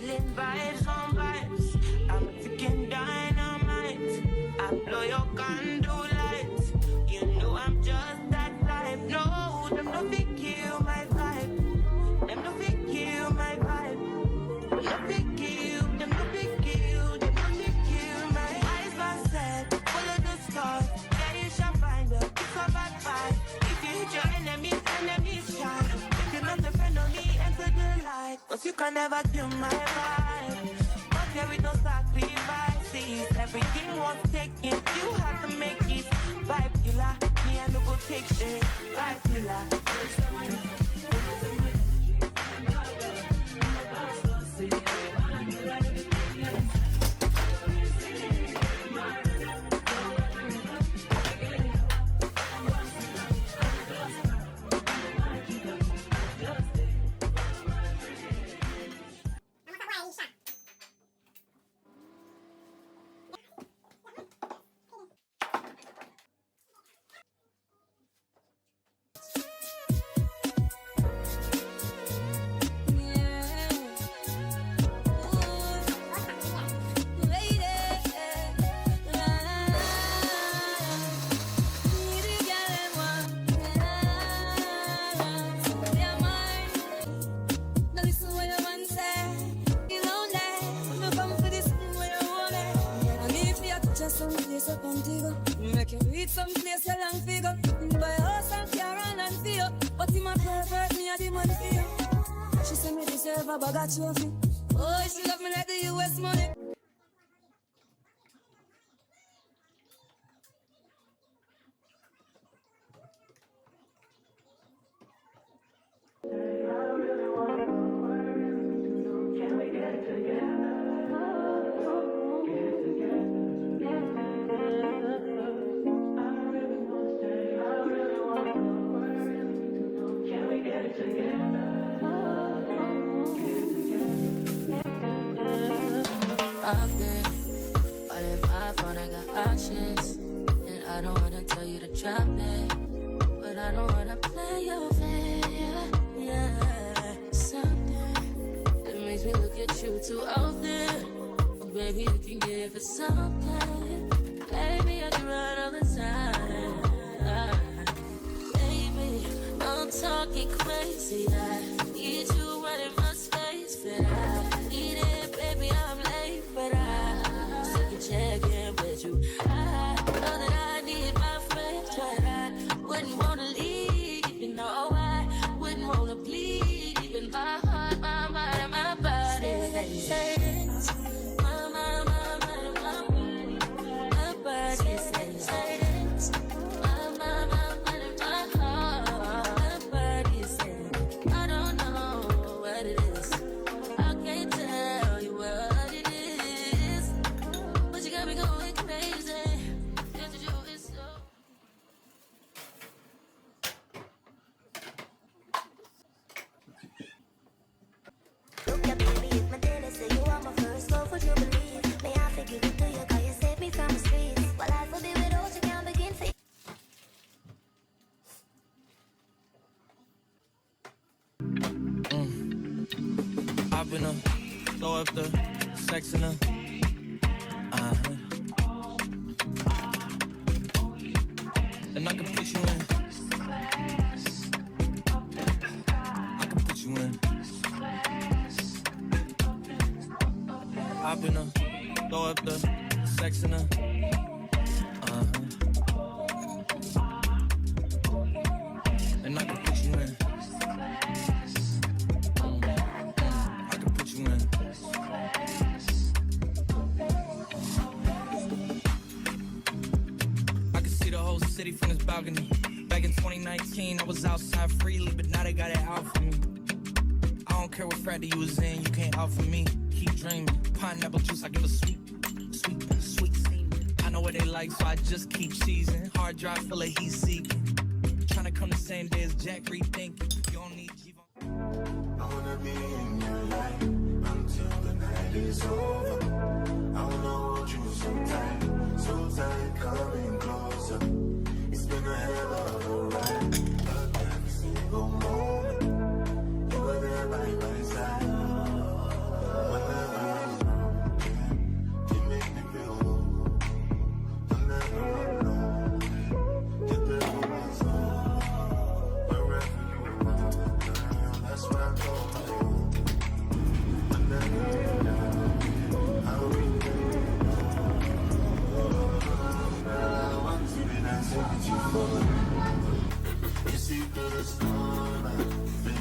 Feeling vibes on vibes. I'm freaking dynamite. I blow your candle lights. You know I'm just that type. No, them no fit kill my vibe. Them no fit kill my vibe. Them no fit kill. Them no fit kill. Them no fit kill my eyes. Are set, follow the stars. Yeah, you shall find her. It's a bad vibe. If you hit your enemies shine. If you're not a friend of me, enter the light. 'Cause you can never kill my vibe. But there is no sacrifices. Everything was taken. You have to make it. Vibe killer. Me and no go take shit. Vibe killer. Make you reach some place a long figure. Buy a house and car and feel. But in my pervert, me a the money for you. She say me deserve a bag of trophy. Oh, she love me like the US money. I've been all in my phone, I got options. And I don't wanna tell you to drop it, but I don't wanna play your fair. Yeah, something that makes me look at you too often. Oh, baby, you can give it something. Baby, I can run all the time. Baby, don't talk it crazy. I need you running my space, but I need it, baby. I'm late, but I still can check in with you. I know that I need my friends, but I wouldn't wanna leave. You know I wouldn't wanna bleed. Even my heart, my mind, and my body. Say it. My mind, my body. My body says it. My mind, my mind, and my heart. My body says I don't know what it is. I can't tell you what it is, but you got me going crazy. Just to do it so. Look at baby, if my daily say you are my first love, would you believe? May I forgive it to you, cause you saved me from the streets. Well, life will be without you, can't begin for you. I've been throw up the sex in her. And I can put you in. I can put you in. I've been throw up the sex in her. And I can put you in. I can put you in. I can see the whole city from this balcony. Back in 2019, I was outside freely, but now they got it out for me. I don't care what Friday you was in, you can't out for me. Keep dreaming. Pineapple juice, I give a sweet, sweet, sweet semen. I know what they like, so I just keep cheesing. Hard drive full of heat seeking. Trying to come the same day as Jack, rethinking. You don't need G. I wanna be in your life until the night is over. I wanna hold you so tight, coming closer. It's been a hell of a ride, but every single moment you were there by my side. When want you forever. Your secret is gone.